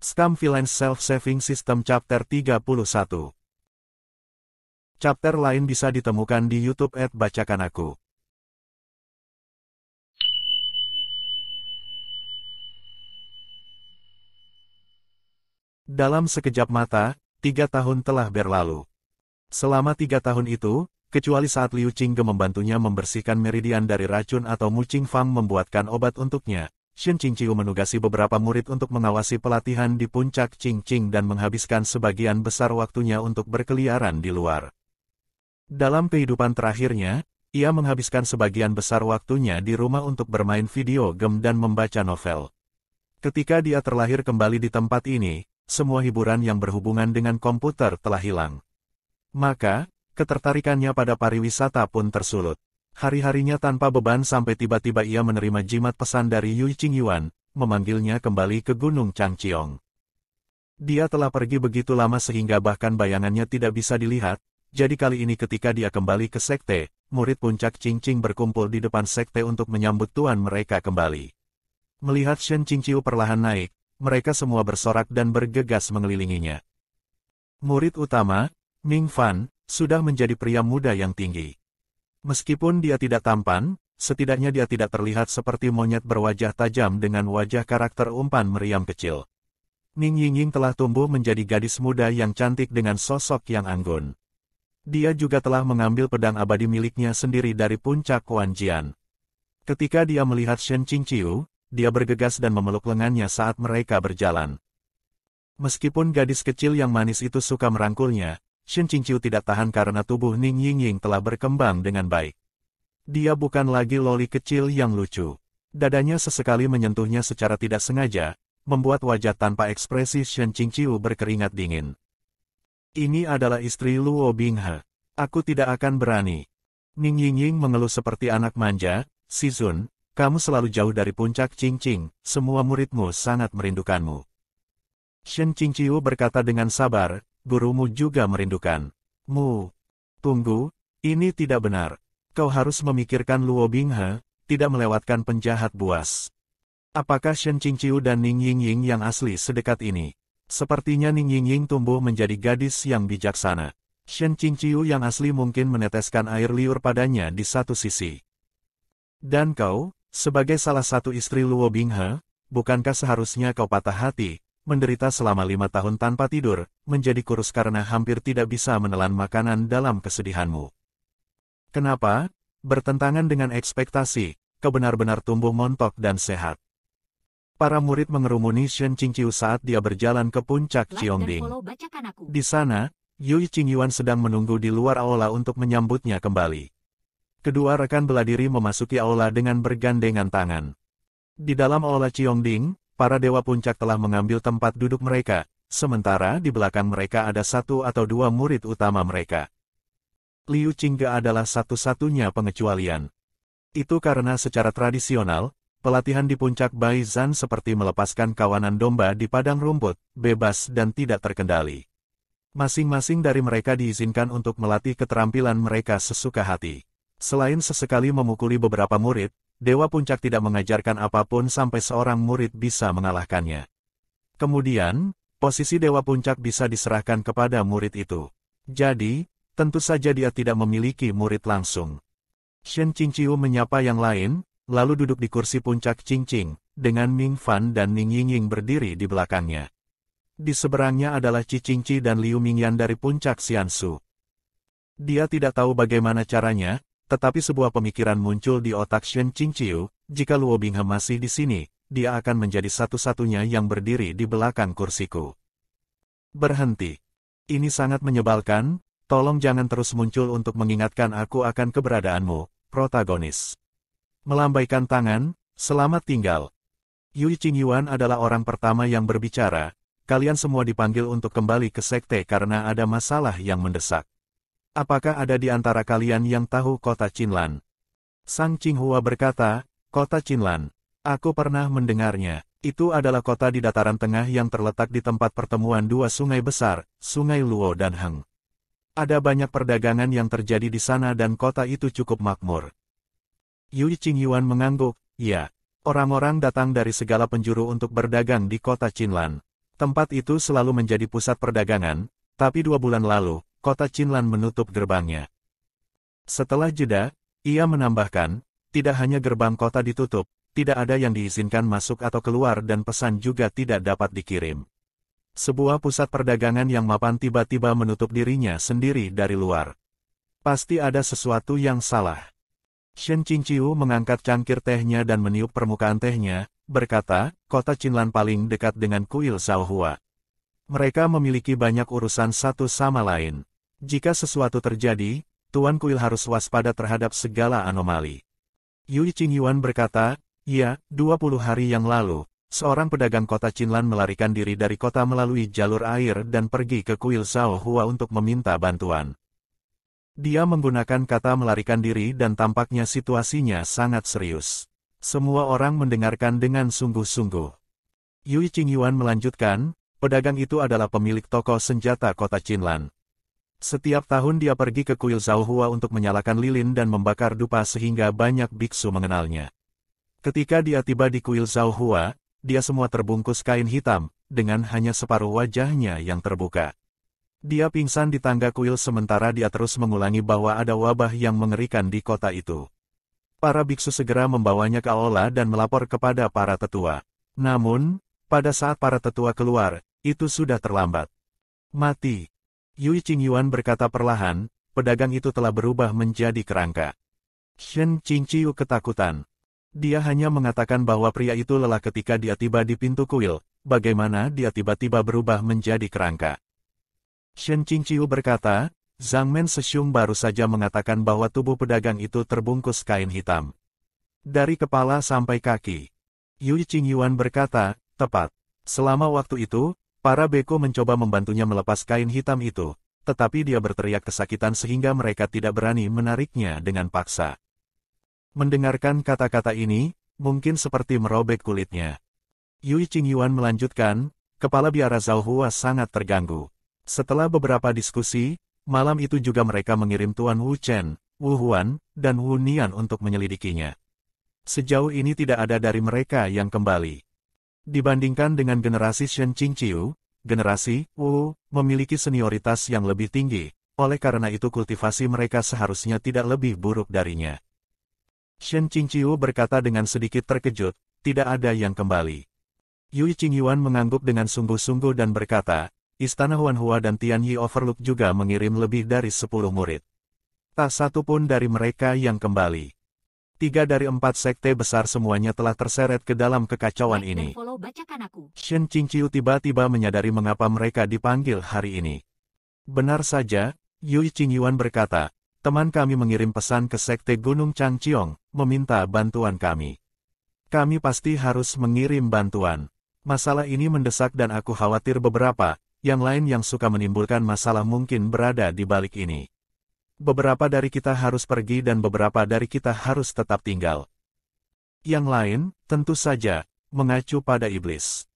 Scam Villains Self-Saving System Chapter 31. Chapter lain bisa ditemukan di YouTube @bacakan aku. Dalam sekejap mata, 3 tahun telah berlalu. Selama 3 tahun itu, kecuali saat Liu Qingge membantunya membersihkan meridian dari racun atau Mu Qingfang membuatkan obat untuknya, Shen Qingqiu menugasi beberapa murid untuk mengawasi pelatihan di puncak Qingqing dan menghabiskan sebagian besar waktunya untuk berkeliaran di luar. Dalam kehidupan terakhirnya, ia menghabiskan sebagian besar waktunya di rumah untuk bermain video game dan membaca novel. Ketika dia terlahir kembali di tempat ini, semua hiburan yang berhubungan dengan komputer telah hilang. Maka, ketertarikannya pada pariwisata pun tersulut. Hari-harinya tanpa beban sampai tiba-tiba ia menerima jimat pesan dari Yui Qingyuan, memanggilnya kembali ke Gunung Changqiong. Dia telah pergi begitu lama sehingga bahkan bayangannya tidak bisa dilihat, jadi kali ini ketika dia kembali ke sekte, murid puncak Qingqing berkumpul di depan sekte untuk menyambut tuan mereka kembali. Melihat Shen Qingqiu perlahan naik, mereka semua bersorak dan bergegas mengelilinginya. Murid utama, Ming Fan, sudah menjadi pria muda yang tinggi. Meskipun dia tidak tampan, setidaknya dia tidak terlihat seperti monyet berwajah tajam dengan wajah karakter umpan meriam kecil. Ning Yingying telah tumbuh menjadi gadis muda yang cantik dengan sosok yang anggun. Dia juga telah mengambil pedang abadi miliknya sendiri dari puncak Quanjian. Ketika dia melihat Shen Qingqiu, dia bergegas dan memeluk lengannya saat mereka berjalan. Meskipun gadis kecil yang manis itu suka merangkulnya, Shen Qingqiu tidak tahan karena tubuh Ning Yingying telah berkembang dengan baik. Dia bukan lagi loli kecil yang lucu. Dadanya sesekali menyentuhnya secara tidak sengaja, membuat wajah tanpa ekspresi Shen Qingqiu berkeringat dingin. Ini adalah istri Luo Binghe. Aku tidak akan berani. Ning Yingying mengeluh seperti anak manja, "Si Zun, kamu selalu jauh dari puncak Qingqing, semua muridmu sangat merindukanmu." Shen Qingqiu berkata dengan sabar, "Gurumu juga merindukan. Mu. Tunggu, ini tidak benar. Kau harus memikirkan Luo Binghe, tidak melewatkan penjahat buas." Apakah Shen Qingqiu dan Ning Yingying yang asli sedekat ini? Sepertinya Ning Yingying tumbuh menjadi gadis yang bijaksana. Shen Qingqiu yang asli mungkin meneteskan air liur padanya di satu sisi. Dan kau, sebagai salah satu istri Luo Binghe, bukankah seharusnya kau patah hati, menderita selama 5 tahun tanpa tidur, menjadi kurus karena hampir tidak bisa menelan makanan dalam kesedihanmu? Kenapa? Bertentangan dengan ekspektasi, kau benar-benar tumbuh montok dan sehat. Para murid mengerumuni Shen Qingqiu saat dia berjalan ke puncak Qiongding. Di sana, Yui Qingyuan sedang menunggu di luar aula untuk menyambutnya kembali. Kedua rekan bela diri memasuki aula dengan bergandengan tangan. Di dalam aula Qiongding, para dewa puncak telah mengambil tempat duduk mereka, sementara di belakang mereka ada 1 atau 2 murid utama mereka. Liu Qingge adalah satu-satunya pengecualian. Itu karena secara tradisional, pelatihan di puncak Baizan seperti melepaskan kawanan domba di padang rumput, bebas dan tidak terkendali. Masing-masing dari mereka diizinkan untuk melatih keterampilan mereka sesuka hati. Selain sesekali memukuli beberapa murid, Dewa Puncak tidak mengajarkan apapun sampai seorang murid bisa mengalahkannya. Kemudian, posisi Dewa Puncak bisa diserahkan kepada murid itu. Jadi, tentu saja dia tidak memiliki murid langsung. Shen Qingqiu menyapa yang lain, lalu duduk di kursi puncak Qingqing, dengan Ming Fan dan Ning Yingying berdiri di belakangnya. Di seberangnya adalah Qi Qingqi dan Liu Mingyan dari puncak Xiansu. Dia tidak tahu bagaimana caranya, tetapi sebuah pemikiran muncul di otak Shen Qingqiu, jika Luo Binghe masih di sini, dia akan menjadi satu-satunya yang berdiri di belakang kursiku. Berhenti. Ini sangat menyebalkan, tolong jangan terus muncul untuk mengingatkan aku akan keberadaanmu, protagonis. Melambaikan tangan, selamat tinggal. Yui Qingyuan adalah orang pertama yang berbicara, kalian semua dipanggil untuk kembali ke sekte karena ada masalah yang mendesak. Apakah ada di antara kalian yang tahu kota Qinlan? Sang Qinghua berkata, kota Qinlan. Aku pernah mendengarnya. Itu adalah kota di dataran tengah yang terletak di tempat pertemuan 2 sungai besar, Sungai Luo dan Heng. Ada banyak perdagangan yang terjadi di sana dan kota itu cukup makmur. Yui Qingyuan mengangguk, ya. Orang-orang datang dari segala penjuru untuk berdagang di kota Qinlan. Tempat itu selalu menjadi pusat perdagangan, tapi 2 bulan lalu, kota Qinlan menutup gerbangnya. Setelah jeda, ia menambahkan, tidak hanya gerbang kota ditutup, tidak ada yang diizinkan masuk atau keluar dan pesan juga tidak dapat dikirim. Sebuah pusat perdagangan yang mapan tiba-tiba menutup dirinya sendiri dari luar. Pasti ada sesuatu yang salah. Shen Qingqiu mengangkat cangkir tehnya dan meniup permukaan tehnya, berkata, kota Qinlan paling dekat dengan kuil Zhaohua. Mereka memiliki banyak urusan satu sama lain. Jika sesuatu terjadi, Tuan Kuil harus waspada terhadap segala anomali. Yui Qingyuan berkata, ya, 20 hari yang lalu, seorang pedagang kota Qinlan melarikan diri dari kota melalui jalur air dan pergi ke kuil Zhaohua untuk meminta bantuan. Dia menggunakan kata melarikan diri dan tampaknya situasinya sangat serius. Semua orang mendengarkan dengan sungguh-sungguh. Yui Qingyuan melanjutkan, pedagang itu adalah pemilik toko senjata kota Qinlan. Setiap tahun dia pergi ke kuil Zhaohua untuk menyalakan lilin dan membakar dupa sehingga banyak biksu mengenalnya. Ketika dia tiba di kuil Zhaohua, dia semua terbungkus kain hitam, dengan hanya separuh wajahnya yang terbuka. Dia pingsan di tangga kuil sementara dia terus mengulangi bahwa ada wabah yang mengerikan di kota itu. Para biksu segera membawanya ke aula dan melapor kepada para tetua. Namun, pada saat para tetua keluar, itu sudah terlambat. Mati. Yui Qingyuan berkata perlahan, pedagang itu telah berubah menjadi kerangka. Shen Qingqiu ketakutan. Dia hanya mengatakan bahwa pria itu lelah ketika dia tiba di pintu kuil, bagaimana dia tiba-tiba berubah menjadi kerangka. Shen Qingqiu berkata, Zhang Men Sesyung baru saja mengatakan bahwa tubuh pedagang itu terbungkus kain hitam. Dari kepala sampai kaki. Yui Qingyuan berkata, tepat. Selama waktu itu, para beko mencoba membantunya melepas kain hitam itu, tetapi dia berteriak kesakitan sehingga mereka tidak berani menariknya dengan paksa. Mendengarkan kata-kata ini, mungkin seperti merobek kulitnya. Yui Qingyuan melanjutkan, kepala biara Zhaohua sangat terganggu. Setelah beberapa diskusi, malam itu juga mereka mengirim Tuan Wu Chen, Wu Huan, dan Wu Nian untuk menyelidikinya. Sejauh ini tidak ada dari mereka yang kembali. Dibandingkan dengan generasi Shen Qingqiu, generasi Wu memiliki senioritas yang lebih tinggi, oleh karena itu kultivasi mereka seharusnya tidak lebih buruk darinya. Shen Qingqiu berkata dengan sedikit terkejut, tidak ada yang kembali. Yui Qingyuan mengangguk dengan sungguh-sungguh dan berkata, Istana Huanhua dan Tianyi Overlook juga mengirim lebih dari 10 murid. Tak satu pun dari mereka yang kembali. 3 dari 4 sekte besar semuanya telah terseret ke dalam kekacauan ini. Shen Qingqiu tiba-tiba menyadari mengapa mereka dipanggil hari ini. Benar saja, Yui Qingyuan berkata, teman kami mengirim pesan ke sekte Gunung Changqiong, meminta bantuan kami. Kami pasti harus mengirim bantuan. Masalah ini mendesak dan aku khawatir beberapa yang lain yang suka menimbulkan masalah mungkin berada di balik ini. Beberapa dari kita harus pergi dan beberapa dari kita harus tetap tinggal. Yang lain, tentu saja, mengacu pada iblis.